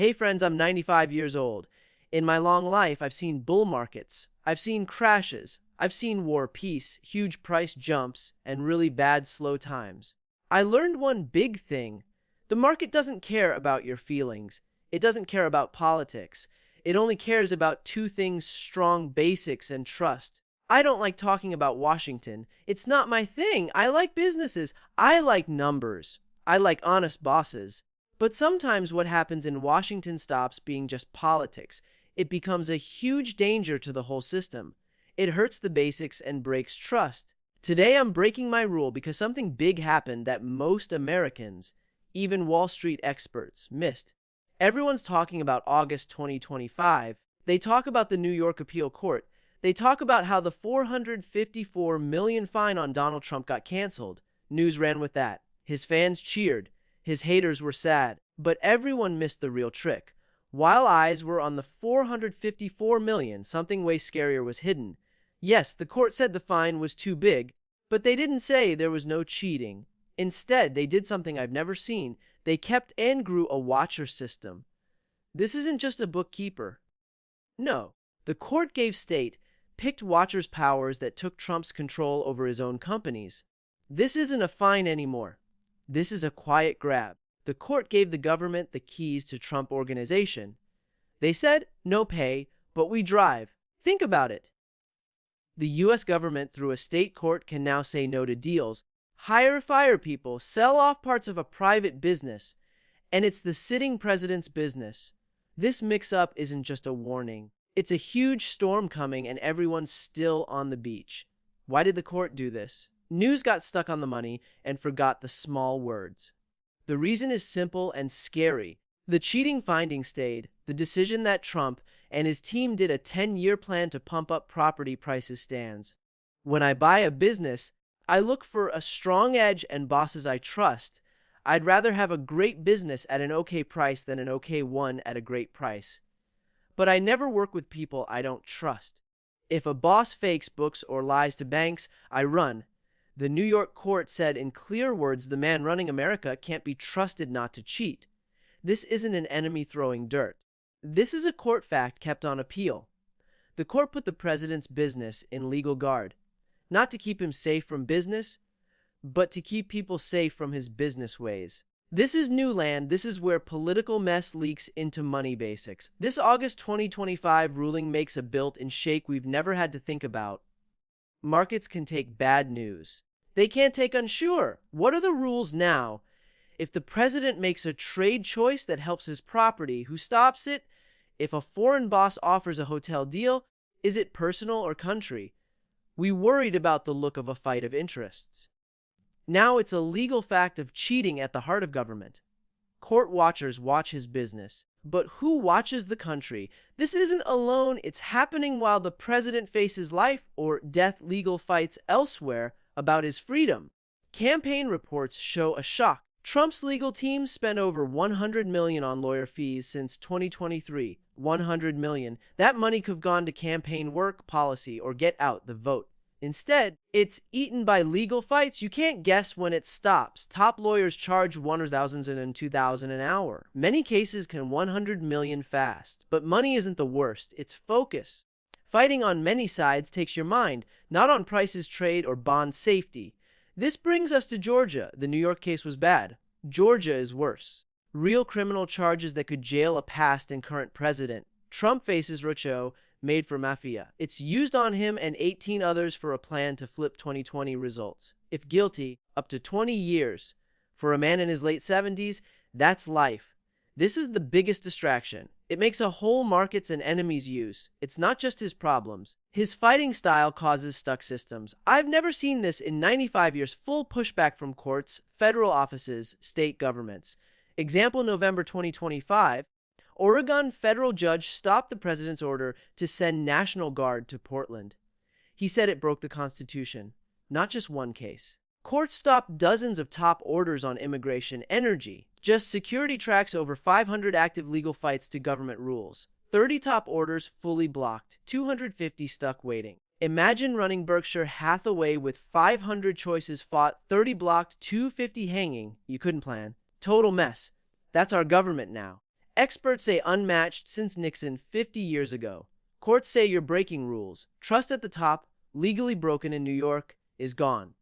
Hey friends, I'm 95 years old. In my long life, I've seen bull markets, I've seen crashes, I've seen war, peace, huge price jumps, and really bad slow times. I learned one big thing. The market doesn't care about your feelings. It doesn't care about politics. It only cares about two things: strong basics and trust. I don't like talking about Washington. It's not my thing. I like businesses. I like numbers. I like honest bosses. But sometimes what happens in Washington stops being just politics. It becomes a huge danger to the whole system. It hurts the basics and breaks trust. Today I'm breaking my rule because something big happened that most Americans, even Wall Street experts, missed. Everyone's talking about August 2025. They talk about the New York Appeal Court. They talk about how the $454 million fine on Donald Trump got canceled. News ran with that. His fans cheered. His haters were sad. But everyone missed the real trick. While eyes were on the $454 million, something way scarier was hidden. Yes, the court said the fine was too big, but they didn't say there was no cheating. Instead, they did something I've never seen. They kept and grew a watcher system. This isn't just a bookkeeper. No, the court gave state, picked watchers powers that took Trump's control over his own companies. This isn't a fine anymore. This is a quiet grab. The court gave the government the keys to Trump Organization. They said, no pay, but we drive. Think about it. The U.S. government, through a state court, can now say no to deals, hire or fire people, sell off parts of a private business, and it's the sitting president's business. This mix-up isn't just a warning. It's a huge storm coming, and everyone's still on the beach. Why did the court do this? News got stuck on the money and forgot the small words. The reason is simple and scary. The cheating finding stayed. The decision that Trump and his team did a 10-year plan to pump up property prices stands. When I buy a business, I look for a strong edge and bosses I trust. I'd rather have a great business at an okay price than an okay one at a great price. But I never work with people I don't trust. If a boss fakes books or lies to banks, I run. The New York court said in clear words the man running America can't be trusted not to cheat. This isn't an enemy throwing dirt. This is a court fact kept on appeal. The court put the president's business in legal guard, not to keep him safe from business, but to keep people safe from his business ways. This is new land. This is where political mess leaks into money basics. This August 2025 ruling makes a built-in shake we've never had to think about. Markets can take bad news. They can't take unsure. What are the rules now? If the president makes a trade choice that helps his property, who stops it? If a foreign boss offers a hotel deal, is it personal or country? We worried about the look of a fight of interests. Now it's a legal fact of cheating at the heart of government. Court watchers watch his business. But who watches the country? This isn't alone. It's happening while the president faces life or death legal fights elsewhere about his freedom. Campaign reports show a shock. Trump's legal team spent over $100 million on lawyer fees since 2023. $100 million. That money could have gone to campaign work, policy, or get out the vote. Instead, it's eaten by legal fights. You can't guess when it stops. Top lawyers charge $1,000 and $2,000 an hour. Many cases can $100 million fast. But money isn't the worst. It's focus. Fighting on many sides takes your mind, not on prices, trade, or bond safety. This brings us to Georgia. The New York case was bad. Georgia is worse. Real criminal charges that could jail a past and current president. Trump faces Rocho, made for mafia. It's used on him and 18 others for a plan to flip 2020 results. If guilty, up to 20 years. For a man in his late 70s, that's life. This is the biggest distraction. It makes a whole markets and enemies use. It's not just his problems. His fighting style causes stuck systems. I've never seen this in 95 years. Full pushback from courts, federal offices, state governments. Example, November 2025. Oregon federal judge stopped the president's order to send National Guard to Portland. He said it broke the Constitution. Not just one case. Courts stopped dozens of top orders on immigration, energy. Just security tracks over 500 active legal fights to government rules. 30 top orders fully blocked. 250 stuck waiting. Imagine running Berkshire Hathaway with 500 choices fought, 30 blocked, 250 hanging. You couldn't plan. Total mess. That's our government now. Experts say unmatched since Nixon 50 years ago. Courts say you're breaking rules. Trust at the top, legally broken in New York, is gone.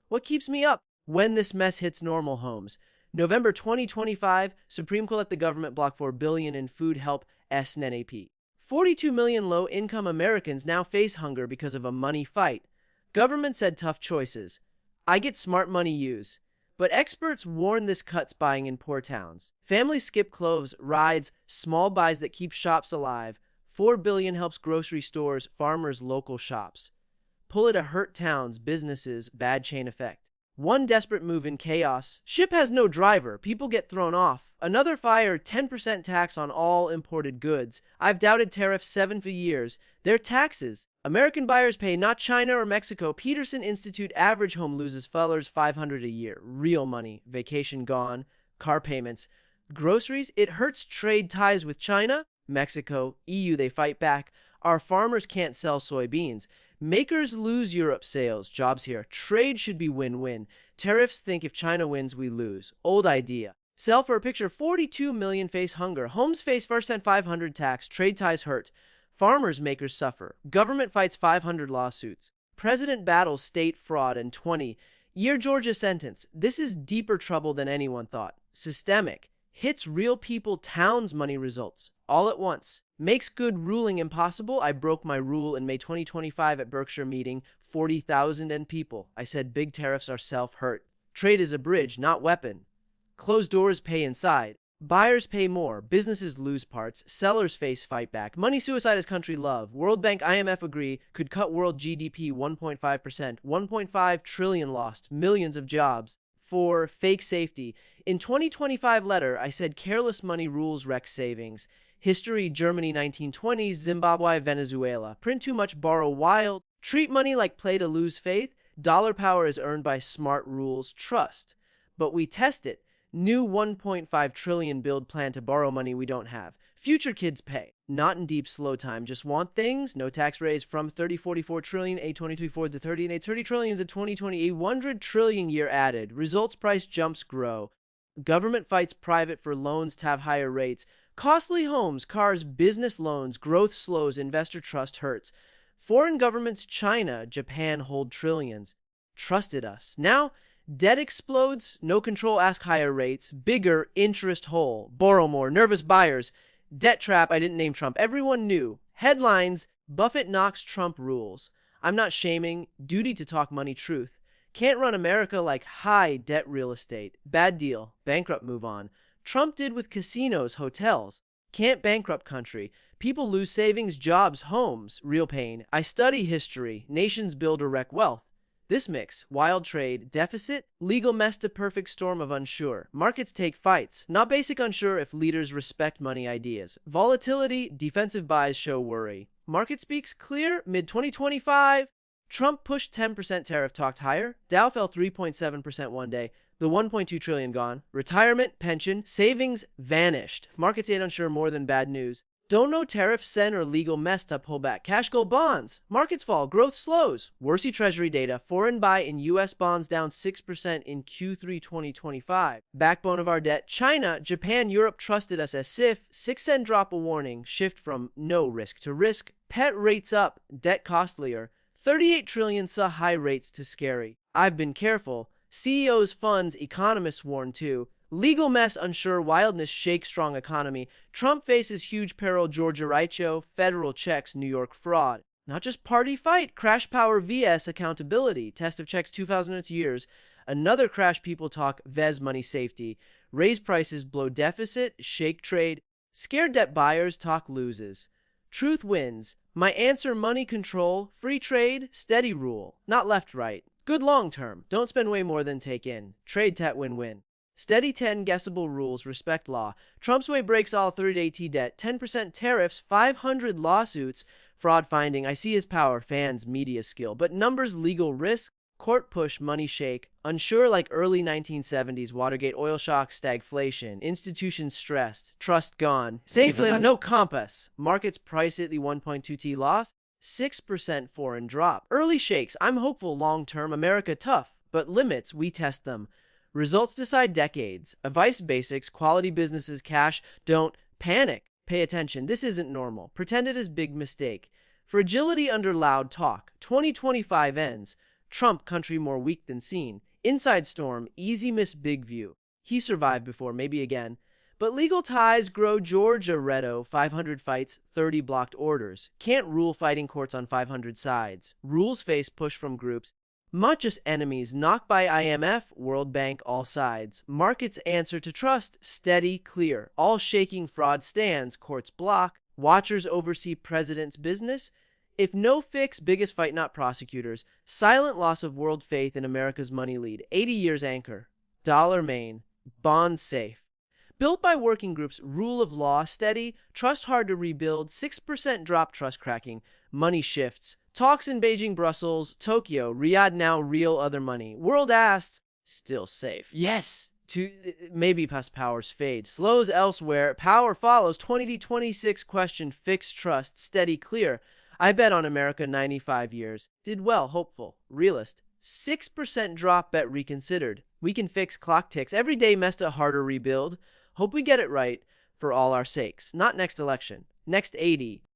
What keeps me up? When this mess hits normal homes. November 2025, Supreme Court let the government block $4 billion in food help SNAP. 42 million low-income Americans now face hunger because of a money fight. Government said tough choices. I get smart money use. But experts warn this cuts buying in poor towns. Families skip clothes, rides, small buys that keep shops alive. $4 billion helps grocery stores, farmers, local shops. Pull it to hurt towns, businesses, bad chain effect. One desperate move in chaos. Ship has no driver. People get thrown off. Another fire, 10% tax on all imported goods. I've doubted tariffs 7 for years. They're taxes. American buyers pay, not China or Mexico. Peterson Institute average home loses fellers $500 a year. Real money. Vacation gone. Car payments. Groceries, it hurts trade ties with China, Mexico, EU, they fight back. Our farmers can't sell soybeans. Makers lose Europe sales, jobs here. Trade should be win-win. Tariffs think if China wins, we lose. Old idea. Sell for a picture, 42 million face hunger. Homes face first and 500 tax. Trade ties hurt. Farmers, makers suffer. Government fights 500 lawsuits. President battles state fraud and 20-year Georgia sentence. This is deeper trouble than anyone thought. Systemic. Hits real people, towns, money results. All at once. Makes good ruling impossible. I broke my rule in May 2025 at Berkshire meeting. 40,000 and people. I said big tariffs are self-hurt. Trade is a bridge, not weapon. Closed doors pay inside. Buyers pay more. Businesses lose parts. Sellers face fight back. Money suicide is country love. World Bank, IMF agree. Could cut world GDP 1.5%. 1.5 trillion lost. Millions of jobs. 4. Fake safety. In 2025 letter, I said careless money rules wreck savings. History, Germany 1920s, Zimbabwe, Venezuela. Print too much, borrow wild. Treat money like play to lose faith. Dollar power is earned by smart rules, trust. But we test it. New 1.5 trillion build plan to borrow money we don't have. Future kids pay. Not in deep slow time, just want things. No tax raise from 44 trillion, 2024 to 30 and 30 trillions in 2020, 100 trillion year added. Results price jumps grow. Government fights private for loans to have higher rates. Costly homes, cars, business loans, growth slows, investor trust hurts. Foreign governments, China, Japan hold trillions. Trusted us. Now, debt explodes, no control, ask higher rates, bigger interest hole, borrow more, nervous buyers, debt trap, I didn't name Trump, everyone knew. Headlines, Buffett knocks Trump rules. I'm not shaming, duty to talk money truth. Can't run America like high debt real estate. Bad deal, bankrupt, move on. Trump did with casinos, hotels. Can't bankrupt country. People lose savings, jobs, homes. Real pain. I study history. Nations build or wreck wealth. This mix, wild trade, deficit, legal mess to perfect storm of unsure. Markets take fights, not basic unsure if leaders respect money ideas. Volatility, defensive buys show worry. Market speaks clear, mid-2025. Trump pushed 10% tariff, talked higher. Dow fell 3.7% one day. The 1.2 trillion gone. Retirement, pension, savings vanished. Markets ain't unsure more than bad news. Don't know tariff, sen, or legal mess to pull back. Cash, gold, bonds. Markets fall. Growth slows. Worsey Treasury data. Foreign buy in U.S. bonds down 6% in Q3 2025. Backbone of our debt. China, Japan, Europe trusted us as SIF. 6-cent drop a warning. Shift from no risk to risk. Pet rates up. Debt costlier. 38 trillion saw high rates to scary. I've been careful. CEOs, funds, economists warn too. Legal mess, unsure, wildness shake strong economy. Trump faces huge peril, Georgia Raicho, federal checks, New York fraud. Not just party fight, crash power vs accountability. Test of checks 2000 years. Another crash people talk, VES money safety. Raise prices, blow deficit, shake trade. Scared debt buyers talk loses. Truth wins. My answer, money control, free trade, steady rule. Not left-right. Good long-term. Don't spend way more than take in. Trade tet win-win. Steady 10 guessable rules, respect law. Trump's way breaks all 30-day T debt. 10% tariffs, 500 lawsuits. Fraud finding. I see his power. Fans, media skill. But numbers, legal risk. Court push, money shake. Unsure like early 1970s. Watergate, oil shock, stagflation. Institutions stressed. Trust gone. Safely, no compass. Markets price it the 1.2 T loss. 6% foreign drop. Early shakes. I'm hopeful long-term. America tough. But limits, we test them. Results decide decades. Advice basics. Quality businesses. Cash. Don't Panic. Pay attention. This isn't normal. Pretend it is big mistake. Fragility under loud talk. 2025 ends. Trump country more weak than seen. Inside storm. Easy miss big view. He survived before, maybe again. But legal ties grow. Georgia Redo, 500 fights, 30 blocked orders. Can't rule fighting courts on 500 sides. Rules face push from groups. Not just enemies, knocked by IMF, World Bank, all sides. Markets answer to trust, steady, clear. All shaking fraud stands, courts block. Watchers oversee president's business. If no fix, biggest fight, not prosecutors. Silent loss of world faith in America's money lead. 80 years anchor. Dollar main. Bonds safe. Built by working groups, rule of law steady, trust hard to rebuild, 6% drop, trust cracking, money shifts. Talks in Beijing, Brussels, Tokyo, Riyadh now real other money. World asks, still safe. Yes, to maybe past powers fade. Slows elsewhere, power follows. 2026 question, fixed trust, steady, clear. I bet on America 95 years. Did well, hopeful, realist. 6% drop, bet reconsidered. We can fix, clock ticks. Every day messed a harder rebuild. Hope we get it right for all our sakes. Not next election. Next 80.